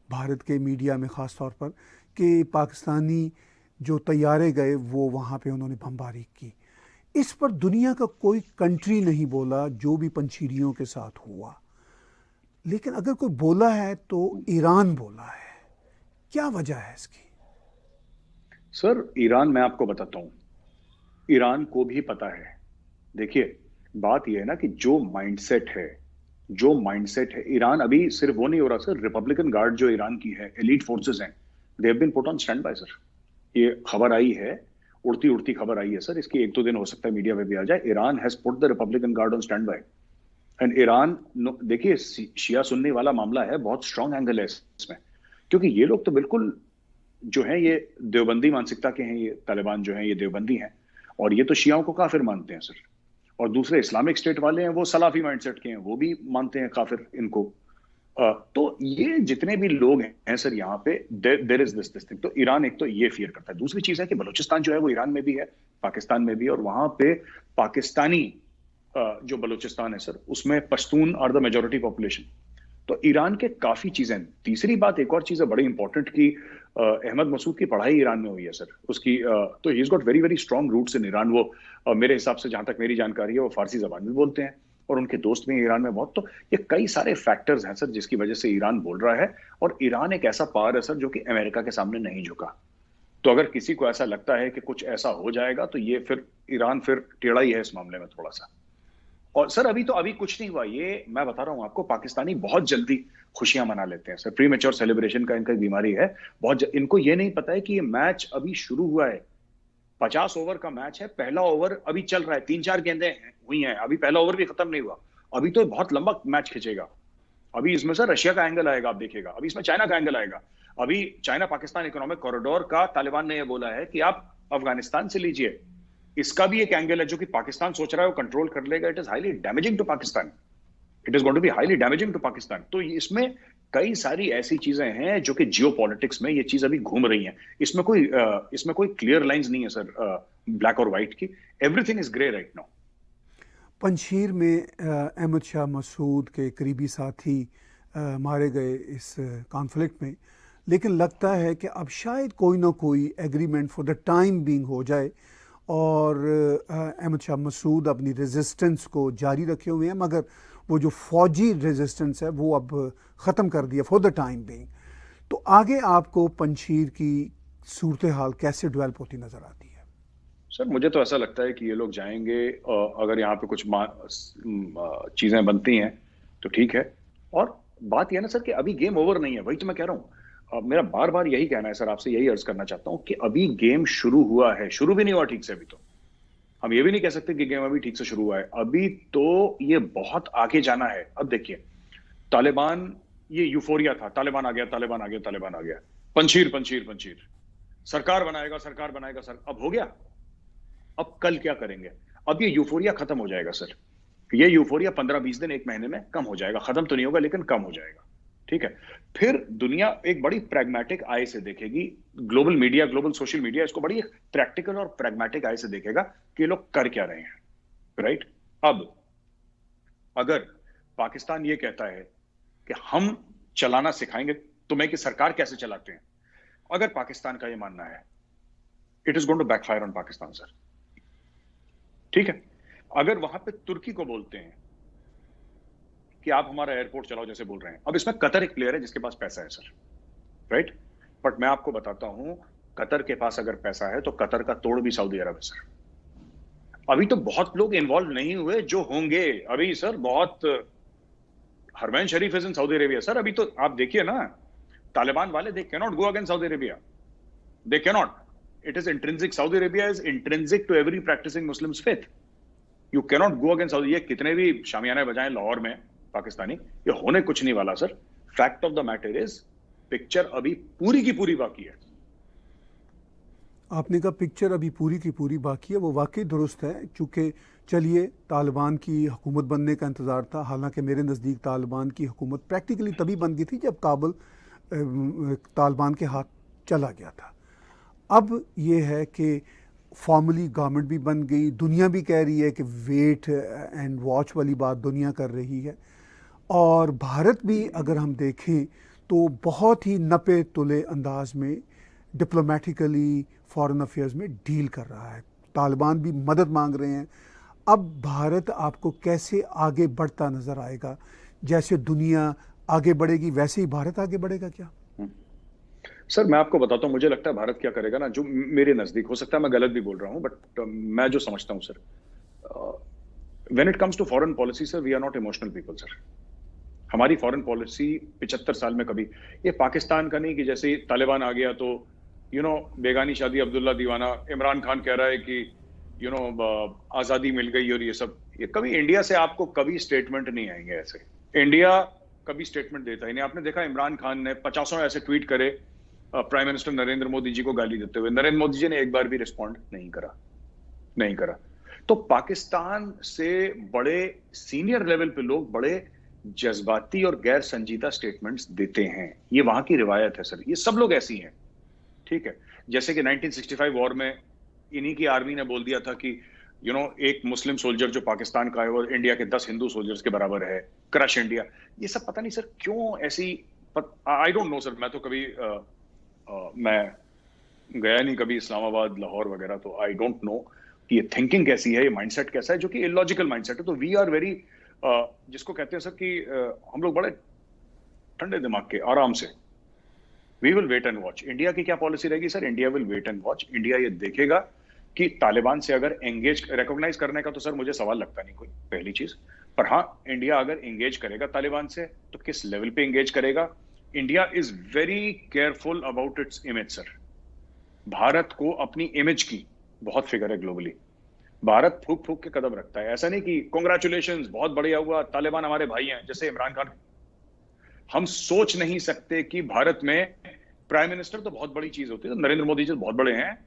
भारत के मीडिया में ख़ास तौर पर कि पाकिस्तानी जो तैयारे गए वो वहाँ पे उन्होंने बमबारी की। इस पर दुनिया का कोई कंट्री नहीं बोला जो भी पंजशीरियों के साथ हुआ, लेकिन अगर कोई बोला है तो ईरान बोला है। क्या वजह है इसकी? सर ईरान, मैं आपको बताता हूं, ईरान को भी पता है। देखिए बात यह है ना कि जो माइंडसेट है ईरान, अभी सिर्फ वो नहीं हो रहा सर, रिपब्लिकन गार्ड जो ईरान की है, एलीट फोर्सेस हैं, they have been put on standby sir. ये खबर आई है, उड़ती उड़ती खबर आई है सर, इसकी 1-2 दिन हो सकता है मीडिया में भी आ जाए। Iran has put the Republican guard on stand by and Iran, देखिए शिया सुन्नी वाला मामला है, बहुत स्ट्रांग एंगल है इसमें, क्योंकि ये लोग तो बिल्कुल जो है ये देवबंदी मानसिकता के हैं, ये तालिबान जो है ये देवबंदी हैं और ये तो शियाओं को काफिर मानते हैं सर। और दूसरे इस्लामिक स्टेट वाले हैं वो सलाफी माइंडसेट के हैं, वो भी मानते हैं काफिर इनको। तो ये जितने भी लोग हैं सर यहाँ पे, देयर इज दिस थिंग। तो ईरान एक तो ये फियर करता है। दूसरी चीज है कि बलूचिस्तान जो है वो ईरान में भी है, पाकिस्तान में भी, और वहां पे पाकिस्तानी जो बलूचिस्तान है सर उसमें Pashtun are the majority population. तो ईरान के काफी चीजें। तीसरी बात, एक और चीज है बड़ी इंपॉर्टेंट की अहमद मसूद की पढ़ाई ईरान में हुई है सर उसकी, तो he is got very very strong roots in Iran. वो मेरे हिसाब से, जहां तक मेरी जानकारी है, वो फारसी जबान में बोलते हैं और उनके दोस्त भी ईरान में बहुत। तो ये कई सारे फैक्टर्स हैं सर जिसकी वजह से ईरान बोल रहा है। और ईरान एक ऐसा पावर है सर जो कि अमेरिका के सामने नहीं झुका। तो अगर किसी को ऐसा लगता है कि कुछ ऐसा हो जाएगा तो ये फिर ईरान फिर टेढ़ा ही है इस मामले में थोड़ा सा। और सर अभी कुछ नहीं हुआ, ये मैं बता रहा हूं आपको, पाकिस्तानी बहुत जल्दी खुशियां मना लेते हैं सर। प्री मैच्योर सेलिब्रेशन का इनका बीमारी है बहुत। इनको ये नहीं पता है कि ये मैच अभी शुरू हुआ है, 50 ओवर का मैच है, पहला ओवर अभी चल रहा है, 3-4 गेंदें हुई हैं, अभी पहला ओवर भी खत्म नहीं हुआ, अभी तो बहुत लंबा मैच खिंचेगा। अभी इसमें सर रशिया का एंगल आएगा, आप देखिएगा, अभी इसमें चाइना का एंगल आएगा। अभी चाइना पाकिस्तान इकोनॉमिक कॉरिडोर का तालिबान ने यह बोला है कि आप अफगानिस्तान से लीजिए, इसका भी एक एंगल है जो कि पाकिस्तान सोच रहा है वो कंट्रोल कर लेगा। It is highly damaging to Pakistan, it is going to be highly damaging to Pakistan. तो इसमें कई सारी ऐसी चीजें हैं जो कि जियो पॉलिटिक्स में ये चीज अभी घूम रही हैं। इसमें कोई क्लियर लाइंस नहीं है सर ब्लैक और व्हाइट की, everything is grey right now. Panjshir में अहमद शाह मसूद के करीबी साथी मारे गए इस कॉन्फ्लिक्ट में, लेकिन लगता है कि अब शायद कोई ना कोई agreement for the time being हो जाए और अहमद शाह मसूद अपनी रेजिस्टेंस को जारी रखे हुए हैं, मगर वो जो फौजी रेजिस्टेंस है वो अब ख़त्म कर दिया फॉर द टाइम बीइंग। तो आगे आपको पंजशीर की सूरत हाल कैसे डेवलप होती नज़र आती है? सर मुझे तो ऐसा लगता है कि ये लोग जाएंगे, अगर यहाँ पे कुछ चीज़ें बनती हैं तो ठीक है। और बात यह ना सर कि अभी गेम ओवर नहीं है, वही तो मैं कह रहा हूँ। मेरा बार बार यही कहना है सर, आपसे यही अर्ज करना चाहता हूं कि अभी गेम शुरू हुआ है, शुरू भी नहीं हुआ ठीक से। अभी तो हम ये भी नहीं कह सकते कि गेम अभी ठीक से शुरू हुआ है, अभी तो ये बहुत आगे जाना है। अब देखिए तालिबान, ये यूफोरिया था, तालिबान आ गया, तालिबान आ गया, तालिबान आ गया, पंजशीर पंजशीर पंजशीर, सरकार बनाएगा सरकार बनाएगा सर, अब हो गया। अब कल क्या करेंगे? अब ये यूफोरिया खत्म हो जाएगा सर, ये यूफोरिया 15-20 दिन, 1 महीने में कम हो जाएगा, खत्म तो नहीं होगा लेकिन कम हो जाएगा, ठीक है। फिर दुनिया एक बड़ी प्रैग्मेटिक आई से देखेगी, global media, global social media इसको बड़ी प्रैक्टिकल और प्रैग्मेटिक आई से देखेगा कि ये लोग कर क्या रहे हैं, राइट। अब अगर पाकिस्तान ये कहता है कि हम चलाना सिखाएंगे तुम्हें कि सरकार कैसे चलाते हैं, अगर पाकिस्तान का ये मानना है, it is going to backfire on Pakistan sir, ठीक है। अगर वहां पे तुर्की को बोलते हैं कि आप हमारा एयरपोर्ट चलाओ जैसे बोल रहे हैं, अब इसमें कतर एक प्लेयर है जिसके पास पैसा है सर, राइट। बट मैं आपको बताता हूं, कतर के पास अगर पैसा है तो कतर का तोड़ भी सऊदी अरब है सर। अभी तो बहुत लोग इन्वॉल्व नहीं हुए जो होंगे अभी सर, बहुत। Haramain Sharif is in Saudi Arabia sir, अभी तो आप देखिए ना, तालिबान वाले they cannot go against Saudi Arabia, they cannot. It is intrinsic. Saudi Arabia is intrinsic to every practicing Muslim's faith. You cannot go against Saudi. ये कितने भी शामियाने बजाएं लाहौर में पाकिस्तानी, ये होने कुछ नहीं वाला sir. Fact of the matter is, picture अभी पूरी की पूरी बाकी है. आपने कहा पिक्चर अभी पूरी की पूरी बाकी है, वो वाकई दुरुस्त है. चूँकि चलिए तालिबान की हुकूमत बनने का इंतज़ार था, हालांकि मेरे नज़दीक तालिबान की हुकूमत प्रैक्टिकली तभी बन गई थी जब काबुल तालिबान के हाथ चला गया था. अब ये है कि फॉर्मली गवर्नमेंट भी बन गई, दुनिया भी कह रही है कि वेट एंड वॉच वाली बात दुनिया कर रही है, और भारत भी अगर हम देखें तो बहुत ही नपे तुले अंदाज में डिप्लोमेटिकली फॉरेन अफेयर्स में डील कर रहा है. तालिबान भी मदद मांग रहे हैं. अब भारत आपको कैसे आगे बढ़ता नज़र आएगा? जैसे दुनिया आगे बढ़ेगी वैसे ही भारत आगे बढ़ेगा क्या? सर मैं आपको बताता हूँ, मुझे लगता है भारत क्या करेगा ना, जो मेरे नजदीक, हो सकता है मैं गलत भी बोल रहा हूँ, बट मैं जो समझता हूँ sir, when it comes to foreign policy sir, we are not emotional people sir. हमारी फॉरेन पॉलिसी 75 साल में कभी, ये पाकिस्तान का नहीं कि जैसे ही तालिबान आ गया तो बेगानी शादी अब्दुल्ला दीवाना, इमरान खान कह रहा है कि आजादी मिल गई और ये सब, ये कभी इंडिया से आपको कभी स्टेटमेंट नहीं आएंगे ऐसे. इंडिया कभी स्टेटमेंट देता ही नहीं. आपने देखा इमरान खान ने 50 ऐसे ट्वीट करे प्राइम मिनिस्टर नरेंद्र मोदी जी को गाली देते हुए, नरेंद्र मोदी जी ने एक बार भी रिस्पॉन्ड नहीं करा. तो पाकिस्तान से बड़े सीनियर लेवल पे लोग बड़े जज्बाती और गैर संजीदा स्टेटमेंट्स देते हैं. ये वहां की रिवायत है सर, ये सब लोग ऐसी हैं. ठीक है, जैसे कि 1965 वॉर में इन्हीं की आर्मी ने बोल दिया था कि एक मुस्लिम सोल्जर जो पाकिस्तान का है वो इंडिया के 10 हिंदू सोल्जर्स के बराबर है, क्रश इंडिया. ये सब पता नहीं सर क्यों ऐसी, आई डोंट नो सर. मैं तो कभी मैं गया नहीं कभी इस्लामाबाद, लाहौर वगैरह, तो आई डोंट नो कि ये थिंकिंग कैसी है, ये माइंडसेट कैसा है, जो कि इलॉजिकल माइंडसेट है. तो वी आर वेरी, जिसको कहते हैं सर कि हम लोग बड़े ठंडे दिमाग के, आराम से, we will wait and watch. India की क्या पॉलिसी रहेगी sir? India will wait and watch. India ये देखेगा कि तालिबान से अगर एंगेज, रिकॉग्नाइज करने का तो सर मुझे सवाल लगता नहीं कोई, पहली चीज. पर हाँ, इंडिया अगर एंगेज करेगा तालिबान से तो किस लेवल पे एंगेज करेगा? India is very careful about its image sir. Bharat को अपनी इमेज की बहुत फिक्र है ग्लोबली. भारत फूक फूक के कदम रखता है. ऐसा नहीं कि कांग्रेचुलेशंस बहुत बढ़िया हुआ, तालिबान हमारे भाई हैं, जैसे इमरान खान. हम सोच नहीं सकते कि भारत में प्राइम मिनिस्टर तो बहुत बड़ी चीज होती है, तो नरेंद्र मोदी जी बहुत बड़े हैं.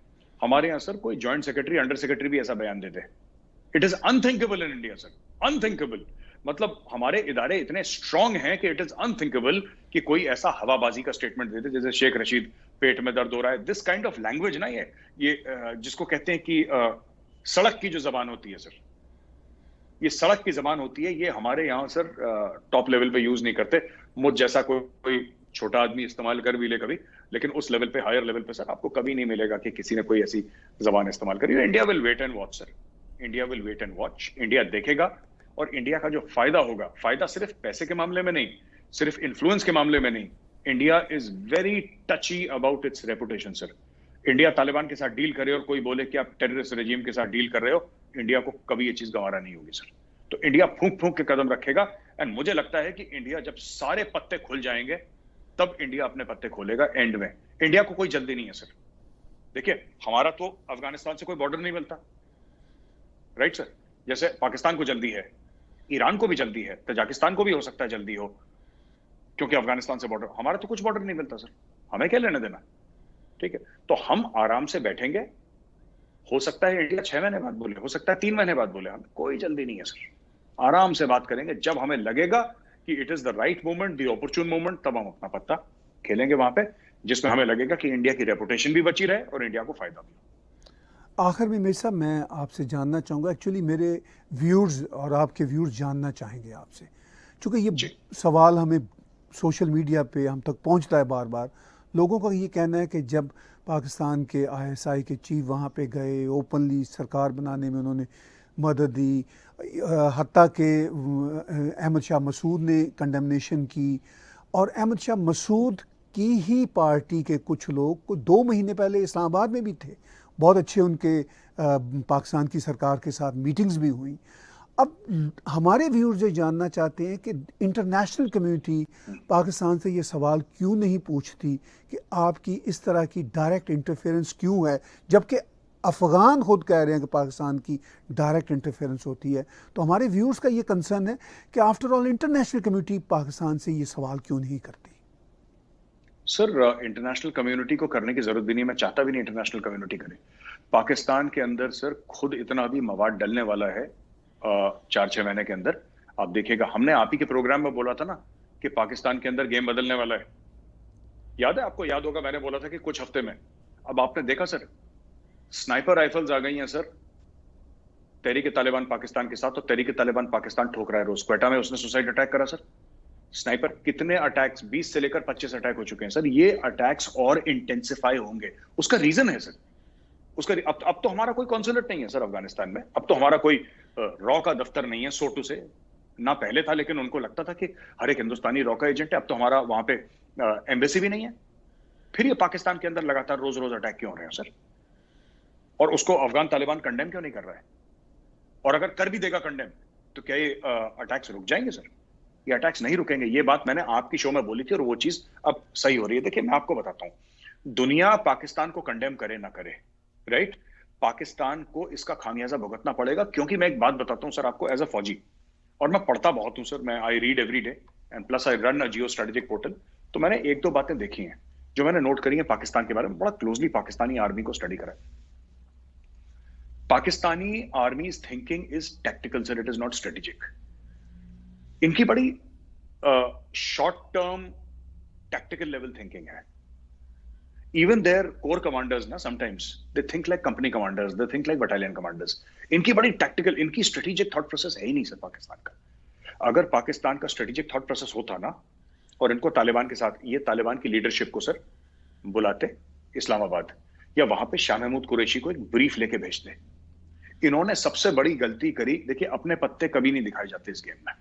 हमारे यहां सर कोई जॉइंट सेक्रेटरी, अंडर सेक्रेटरी भी ऐसा बयान देते. It is unthinkable in India sir, unthinkable. मतलब हमारे इदारे इतने स्ट्रांग हैं कि इट इज अनथिंकेबल कि कोई ऐसा हवाबाजी का स्टेटमेंट देते जैसे शेख रशीद पेट में दर्द हो रहा है. दिस काइंड ऑफ लैंग्वेज ना, ये जिसको कहते हैं कि सड़क की जो जबान होती है सर, ये सड़क की जबान होती है, ये हमारे यहाँ सर टॉप लेवल पे यूज नहीं करते. मुझ जैसा कोई छोटा आदमी इस्तेमाल कर भी ले कभी, लेकिन उस लेवल पे, हायर लेवल पे सर आपको कभी नहीं मिलेगा कि किसी ने कोई ऐसी जबान इस्तेमाल करी. India will wait and watch sir. India will wait and watch. India देखेगा, और इंडिया का जो फायदा होगा, फायदा सिर्फ पैसे के मामले में नहीं, सिर्फ इन्फ्लुएंस के मामले में नहीं. India is very टची about it's reputation sir. India Taliban के साथ डील करे और कोई बोले कि आप टेररिस्ट रेजिम के साथ डील कर रहे हो, इंडिया को कभी ये चीज गंवारा नहीं होगी सर. तो इंडिया फूंक फूंक के कदम रखेगा. एंड मुझे लगता है कि इंडिया जब सारे पत्ते खुल जाएंगे तब इंडिया अपने पत्ते खोलेगा. एंड में इंडिया को कोई जल्दी नहीं है सर. देखिए, हमारा तो अफगानिस्तान से कोई बॉर्डर नहीं मिलता, राइट सर? जैसे पाकिस्तान को जल्दी है, ईरान को भी जल्दी है, तजाकिस्तान को भी हो सकता है जल्दी हो, क्योंकि अफगानिस्तान से बॉर्डर. हमारा तो कुछ बॉर्डर नहीं मिलता सर, हमें क्या लेना देना. ठीक है, तो हम आराम से बैठेंगे. हो सकता है इंडिया 6 महीने बाद बोले, हो सकता है 3 महीने बाद बोले, हमें कोई जल्दी नहीं है सर. आराम से बात करेंगे. जब हमें लगेगा कि it is the right moment, the opportune moment, तब हम अपना पत्ता खेलेंगे वहां पे, जिसमें हमें लगेगा कि इंडिया की रेपुटेशन भी बची रहे और इंडिया को फायदा भी. आखिर में मेरे साहब, मैं आपसे जानना चाहूँगा, एक्चुअली मेरे व्यूअर्स और आपके व्यूअर्स जानना चाहेंगे आपसे, चूँकि ये सवाल हमें सोशल मीडिया पे हम तक पहुँचता है बार बार. लोगों का ये कहना है कि जब पाकिस्तान के ISI के चीफ वहाँ पे गए, ओपनली सरकार बनाने में उन्होंने मदद दी, हत्ता के अहमद शाह मसूद ने कंडेमनेशन की, और अहमद शाह मसूद की ही पार्टी के कुछ लोग को 2 महीने पहले इस्लामाबाद में भी थे. बहुत अच्छे उनके पाकिस्तान की सरकार के साथ मीटिंग्स भी हुई. अब हमारे व्यूअर्स ये जानना चाहते हैं कि इंटरनेशनल कम्युनिटी पाकिस्तान से ये सवाल क्यों नहीं पूछती कि आपकी इस तरह की डायरेक्ट इंटरफेरेंस क्यों है, जबकि अफ़गान खुद कह रहे हैं कि पाकिस्तान की डायरेक्ट इंटरफेरेंस होती है। तो हमारे व्यूअर्स का ये कंसर्न है कि after all international community Pakistan से ये सवाल क्यों नहीं करती। सर, इंटरनेशनल कम्युनिटी को करने की जरूरत भी नहीं, मैं चाहता भी नहीं इंटरनेशनल कम्युनिटी करे। पाकिस्तान के अंदर सर खुद इतना भी मवाद डलने वाला है 4-6 महीने के अंदर। आप देखिएगा, हमने आप ही के प्रोग्राम में बोला था ना कि पाकिस्तान के अंदर गेम बदलने वाला है। याद है आपको? याद होगा, मैंने बोला था कि कुछ हफ्ते में। अब आपने देखा सर, स्नाइपर राइफल्स आ गई हैं सर तहरीक तालिबान पाकिस्तान के साथ, तो तहरीक तालिबान पाकिस्तान ठोक रहा है रोज। क्वेटा में उसने सुसाइड अटैक करा सर। स्नाइपर कितने अटैक्स, 20 से लेकर 25 अटैक हो चुके हैं सर। ये अटैक्स और इंटेंसिफाई होंगे। उसका रीजन है सर, उसका अब तो हमारा कोई कॉन्सुलेट नहीं है सर अफगानिस्तान में। अब तो हमारा कोई रॉ का दफ्तर नहीं है, सो टू से। ना पहले था, लेकिन उनको लगता था कि हर एक हिंदुस्तानी रॉ का एजेंट है। अब तो हमारा वहां पे एम्बेसी भी नहीं है। फिर ये पाकिस्तान के अंदर लगातार रोज रोज अटैक क्यों हो रहे हैं सर? और उसको अफगान तालिबान कंडेम क्यों नहीं कर रहा है? और अगर कर भी देगा कंडेम, तो क्या ये अटैक्स रुक जाएंगे सर? ये अटैक्स नहीं रुकेंगे। ये बात मैंने आपकी शो में बोली थी और वो चीज अब सही हो रही है। देखिए, मैं आपको बताता हूं, दुनिया पाकिस्तान को कंडेम करे ना करे, राइट, पाकिस्तान को इसका खामियाजा भुगतना पड़ेगा। क्योंकि मैं एक बात बताता हूं सर आपको, एज अ फौजी, और मैं पढ़ता बहुत हूं सर, मैं I read every day and plus I run a geo strategic portal. तो मैंने एक दो बातें देखी हैं जो मैंने नोट करी है पाकिस्तान के बारे में। बड़ा क्लोजली पाकिस्तानी आर्मी को स्टडी करा है। Pakistani army thinking is tactical sir, it is not strategic. इनकी बड़ी short term tactical level thinking है। इवन देयर कोर कमांडर्स ना, sometimes they think like company commanders, they think like battalion commanders. इनकी बड़ी tactical, इनकी strategic thought process है ही नहीं sir Pakistan का। अगर पाकिस्तान का स्ट्रेटेजिक थॉट प्रोसेस होता ना, और इनको तालिबान के साथ, ये तालिबान की लीडरशिप को सर बुलाते इस्लामाबाद, या वहां पे शाह महमूद कुरैशी को एक ब्रीफ लेके भेजते। इन्होंने सबसे बड़ी गलती करी। देखिए, अपने पत्ते कभी नहीं दिखाए जाते इस गेम में,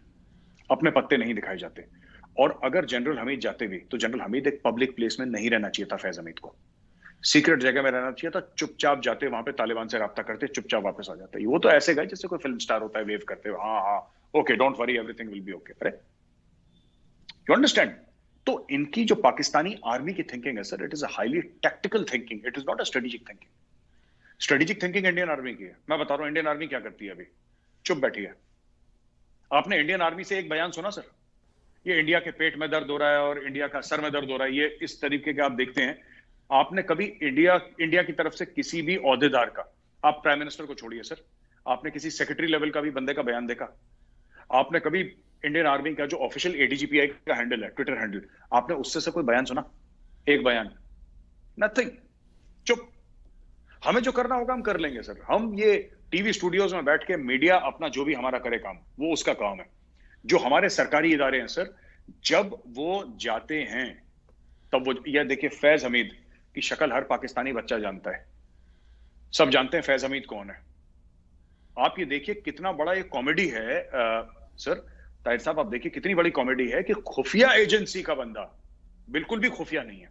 अपने पत्ते नहीं दिखाए जाते। और अगर जनरल हमीद जाते भी, तो जनरल हमीद एक पब्लिक प्लेस में नहीं रहना चाहिए था। फैज हमीद को सीक्रेट जगह में रहना चाहिए था। चुपचाप जाते वहां पे, तालिबान से राब्ता करते, चुपचाप वापस आ जाते। वो तो ऐसे गए जैसे कोई फिल्म स्टार होता है, वेव करते हुए, हाँ हाँ okay, don't worry, everything will be okay. अरे यू अंडरस्टैंड? तो इनकी जो पाकिस्तानी आर्मी की थिंकिंग है sir, it is a highly tactical thinking, it is not a strategic thinking. Strategic thinking Indian army की है। मैं बता रहा हूं इंडियन आर्मी क्या करती है अभी, चुप बैठी है। आपने इंडियन आर्मी से एक बयान सुना सर? ये इंडिया के पेट में दर्द हो रहा है और इंडिया का सर में दर्द हो रहा है, ये इस तरीके के आप देखते हैं। आपने कभी इंडिया की तरफ से किसी भी ओहदेदार का, आप प्राइम मिनिस्टर को छोड़िए सर, आपने किसी सेक्रेटरी लेवल का भी बंदे का बयान देखा? आपने कभी इंडियन आर्मी का जो ऑफिशियल एडीजीपी का हैंडल है, ट्विटर हैंडल, आपने उससे से कोई बयान सुना? एक बयान, नथिंग, चुप। हमें जो करना होगा हम कर लेंगे सर। हम ये टीवी स्टूडियोज में बैठ के मीडिया अपना जो भी हमारा करे काम, वो उसका काम है। जो हमारे सरकारी इदारे हैं सर, जब वो जाते हैं तब वो, यह देखिए, फैज हमीद की शक्ल हर पाकिस्तानी बच्चा जानता है, सब जानते हैं फैज हमीद कौन है। आप ये देखिए कितना बड़ा ये कॉमेडी है सर ताहिर साहब, आप देखिए कितनी बड़ी कॉमेडी है कि खुफिया एजेंसी का बंदा बिल्कुल भी खुफिया नहीं है।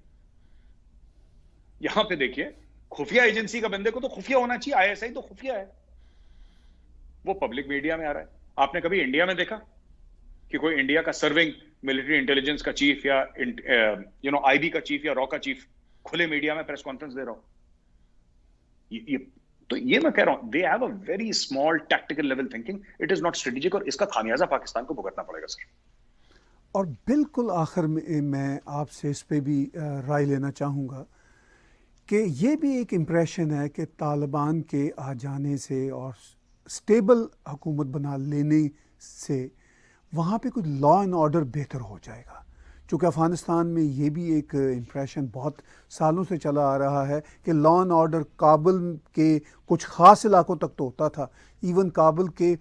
यहां पे देखिए, खुफिया एजेंसी का बंदे को तो खुफिया होना चाहिए, आईएसआई तो खुफिया है, वो पब्लिक मीडिया में आ रहा है। आपने कभी इंडिया में देखा कि कोई इंडिया का सर्विंग मिलिट्री इंटेलिजेंस का चीफ या आईबी का चीफ या रॉ का चीफ खुले मीडिया में प्रेस कॉन्फ्रेंस दे रहा हूं? तो ये मैं कह रहा हूं, they have a very small tactical level thinking, it is not strategic, और इसका खामियाजा पाकिस्तान को भुगतना पड़ेगा सर। और बिल्कुल आखिर में मैं आपसे इस पे भी राय लेना चाहूँगा कि ये भी एक इम्प्रेशन है कि तालिबान के आ जाने से और स्टेबल हुकूमत बना लेने से वहाँ पे कुछ लॉ एंड ऑर्डर बेहतर हो जाएगा। चूँकि अफ़गानिस्तान में ये भी एक इम्प्रेशन बहुत सालों से चला आ रहा है कि लॉ एंड ऑर्डर काबुल के कुछ ख़ास इलाकों तक तो होता था, इवन काबुल के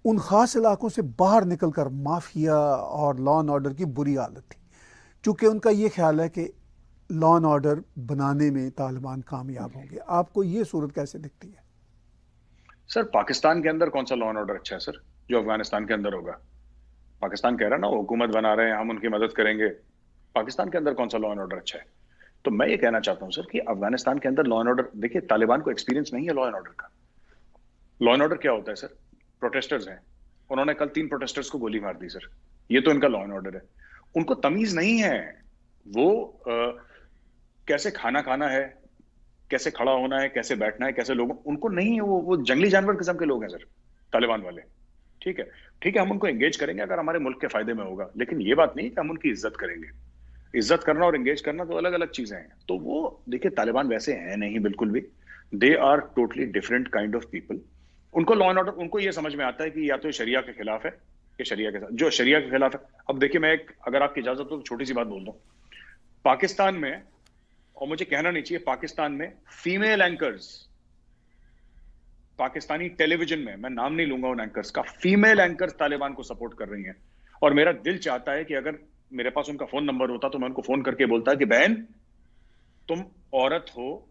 उन ख़ास इलाकों से बाहर निकलकर माफिया और लॉ एंड ऑर्डर की बुरी हालत थी। चूँकि उनका ये ख्याल है कि लॉ एंड ऑर्डर बनाने में तालिबान कामयाब होंगे। आपको ये सूरत कैसे दिखती है? सर, पाकिस्तान के अंदर कौन सा लॉ एंड ऑर्डर अच्छा है सर जो अफगानिस्तान के अंदर होगा? पाकिस्तान कह रहा है ना, वो हुकूमत बना रहे हैं, हम उनकी मदद करेंगे। पाकिस्तान के अंदर कौन सा लॉ एंड ऑर्डर अच्छा है? तो मैं ये कहना चाहता हूं सर कि अफगानिस्तान के अंदर लॉ एंड ऑर्डर, देखिए तालिबान को एक्सपीरियंस नहीं है लॉ एंड ऑर्डर का। लॉ एंड ऑर्डर क्या होता है सर? प्रोटेस्टर्स हैं, उन्होंने कल 3 प्रोटेस्टर्स को गोली मार दी सर। ये तो इनका लॉ एंड ऑर्डर है। उनको तमीज नहीं है वो कैसे खाना खाना है, कैसे खड़ा होना है, कैसे बैठना है, कैसे लोगों, उनको नहीं है। वो जंगली जानवर किस्म के लोग हैं सर तालिबान वाले। ठीक है, ठीक है, हम उनको एंगेज करेंगे अगर हमारे मुल्क के फायदे में होगा, लेकिन ये बात नहीं कि हम उनकी इज्जत करेंगे। इज्जत करना और एंगेज करना तो अलग अलग चीजें हैं। तो वो देखिए तालिबान वैसे हैं नहीं बिल्कुल भी। They are totally different kind of people. उनको लॉ एंड ऑर्डर, उनको ये समझ में आता है कि या तो शरिया के खिलाफ है, ये शरिया के साथ, जो शरिया के खिलाफ है। अब देखिए मैं एक, अगर आपकी इजाजत हो तो छोटी सी बात बोल दूं। पाकिस्तान में, और मुझे कहना नहीं चाहिए, पाकिस्तान में फीमेल एंकर्स, पाकिस्तानी टेलीविजन में, मैं नाम नहीं लूंगा उन एंकर्स का, फीमेल एंकर्स तालिबान को सपोर्ट कर रही हैं। और मेरा दिल चाहता है कि अगर मेरे पास उनका फोन नंबर होता तो मैं उनको फोन करके बोलता कि बहन, तुम औरत हो,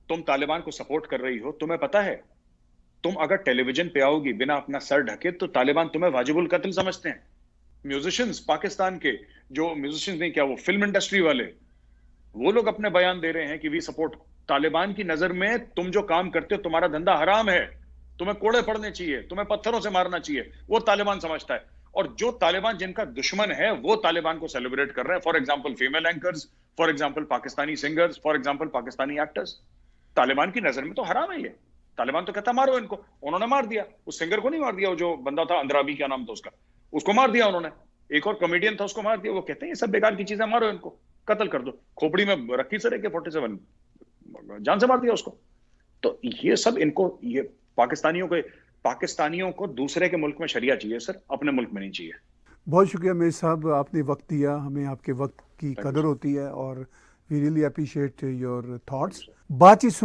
तुम तालिबान को सपोर्ट कर रही हो, तुम्हें पता है तुम अगर टेलीविजन पे आओगी बिना अपना सर ढके तो तालिबान तुम्हें वाजिबुल कत्ल समझते हैं। म्यूजिशियंस पाकिस्तान के, जो म्यूजिशियंस नहीं, क्या वो फिल्म इंडस्ट्री वाले, वो लोग अपने बयान दे रहे हैं कि वी सपोर्ट। तालिबान की नजर में तुम जो काम करते हो, तुम्हारा धंधा हराम है, तुम्हें कोड़े पड़ने चाहिए, तुम्हें पत्थरों से मारना चाहिए, वो तालिबान समझता है। और जो तालिबान जिनका दुश्मन है वो तालिबान को सेलिब्रेट कर रहे हैं। For example female anchors, for example Pakistani singers, for example Pakistani actors. Taliban की नजर में तो हराम है ये। तालिबान तो कहता मारो इनको, उन्होंने मार दिया। उस सिंगर को नहीं मार दिया, वो जो बंदा था अंद्राबी, क्या नाम था उसका, उसको मार दिया उन्होंने। एक और कॉमेडियन था, उसको मार दिया। वो कहते हैं ये सब बेकार की चीजें, मारो इनको, कत्ल कर दो। खोपड़ी में रखी सर AK-47, जान से मार दिया उसको। तो ये सब इनको, ये पाकिस्तानियों को दूसरे के मुल्क में शरिया चाहिए सर, अपने मुल्क में नहीं चाहिए। बहुत शुक्रिया मेर साहब, आपने वक्त दिया हमें, आपके वक्त की कदर होती है और we really appreciate your thoughts. बातचीत